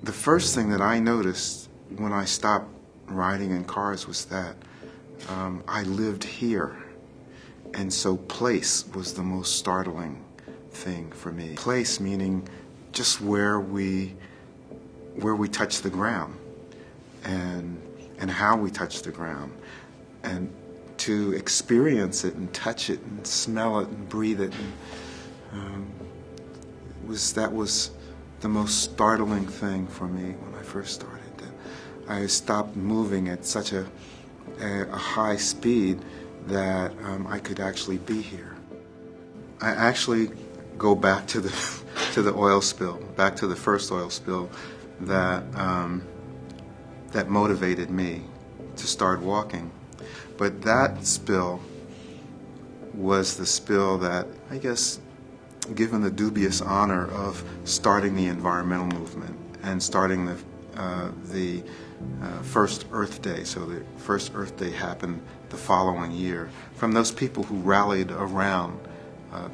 The first thing that I noticed when I stopped riding in cars was that I lived here, and so place was the most startling thing for me. Place meaning just where we touch the ground, and how we touch the ground, and to experience it and touch it and smell it and breathe it. And, that was the most startling thing for me when I first started. I stopped moving at such a high speed that I could actually be here. I actually go back to the oil spill, back to the first oil spill that motivated me to start walking. But that spill was the spill that, I guess, given the dubious honor of starting the environmental movement and starting the first Earth Day. So the first Earth Day happened the following year from those people who rallied around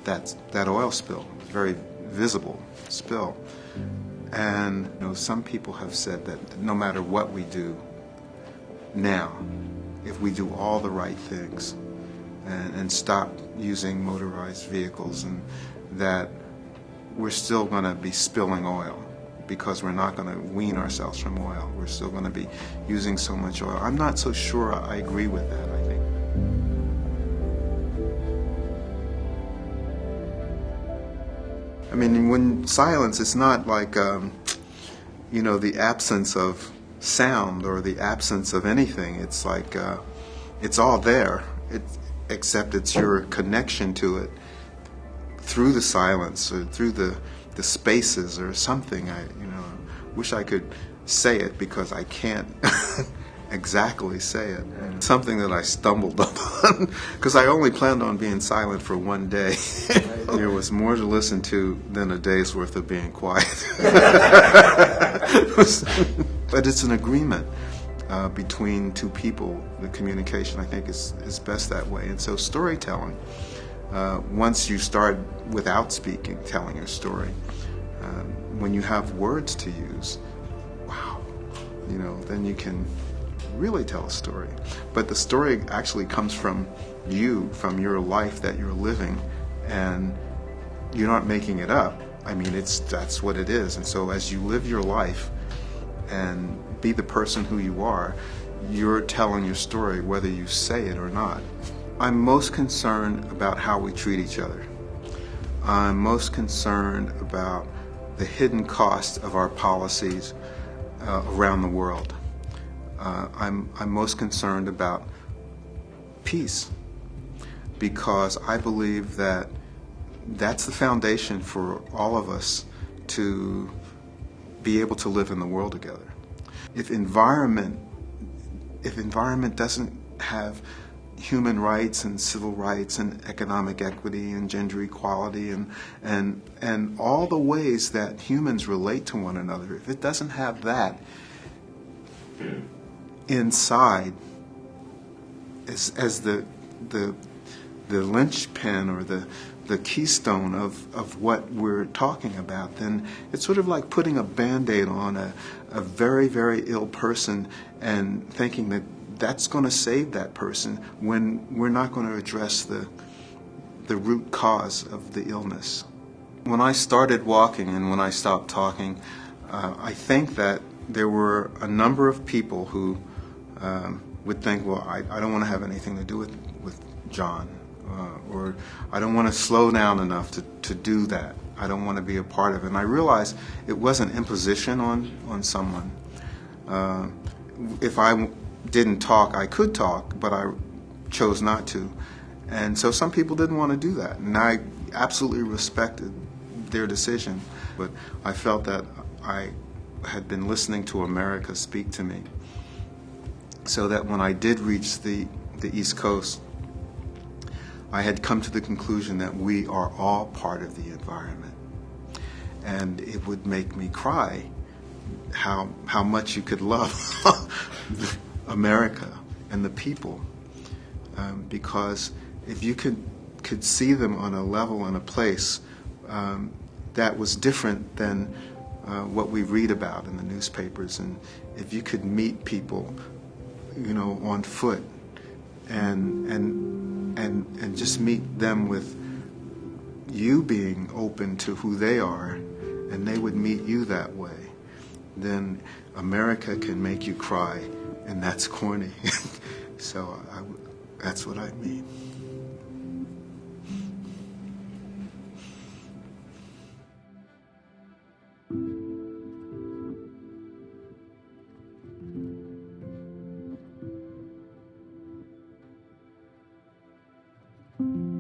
that oil spill, very visible spill. And some people have said that no matter what we do now, if we do all the right things and stop using motorized vehicles, and that we're still going to be spilling oil because we're not going to wean ourselves from oil. We're still going to be using so much oil. I'm not so sure I agree with that, I think. I mean, when silence, it's not like, the absence of sound or the absence of anything. It's like, it's all there, except it's your connection to it through the silence or through the spaces or something. I wish I could say it because I can't exactly say it. And something that I stumbled upon because I only planned on being silent for one day. There was more to listen to than a day's worth of being quiet. But it's an agreement between two people. The communication, I think, is best that way. And so storytelling, once you start without speaking, telling your story, when you have words to use, wow, then you can really tell a story. But the story actually comes from you, from your life that you're living, and you're not making it up. I mean, that's what it is. And so as you live your life and be the person who you are, you're telling your story whether you say it or not. I'm most concerned about how we treat each other. I'm most concerned about the hidden cost of our policies around the world. I'm most concerned about peace, because I believe that that's the foundation for all of us to be able to live in the world together. If environment doesn't have human rights and civil rights and economic equity and gender equality and all the ways that humans relate to one another, if it doesn't have that inside as the linchpin or the keystone of what we're talking about, then it's sort of like putting a Band-Aid on a very, very ill person and thinking that that's going to save that person when we're not going to address the root cause of the illness. When I started walking and when I stopped talking, I think that there were a number of people who would think, well, I don't want to have anything to do with John, or I don't want to slow down enough to do that. I don't want to be a part of it. And I realized it wasn't imposition on someone. If I didn't talk, I could talk, but I chose not to. And so some people didn't want to do that, and I absolutely respected their decision. But I felt that I had been listening to America speak to me, so that when I did reach the East Coast, I had come to the conclusion that we are all part of the environment. And it would make me cry how much you could love America and the people, because if you could see them on a level and a place that was different than what we read about in the newspapers, and if you could meet people, on foot, and just meet them with you being open to who they are, and they would meet you that way, then America can make you cry, and that's corny. So that's what I mean. Thank you.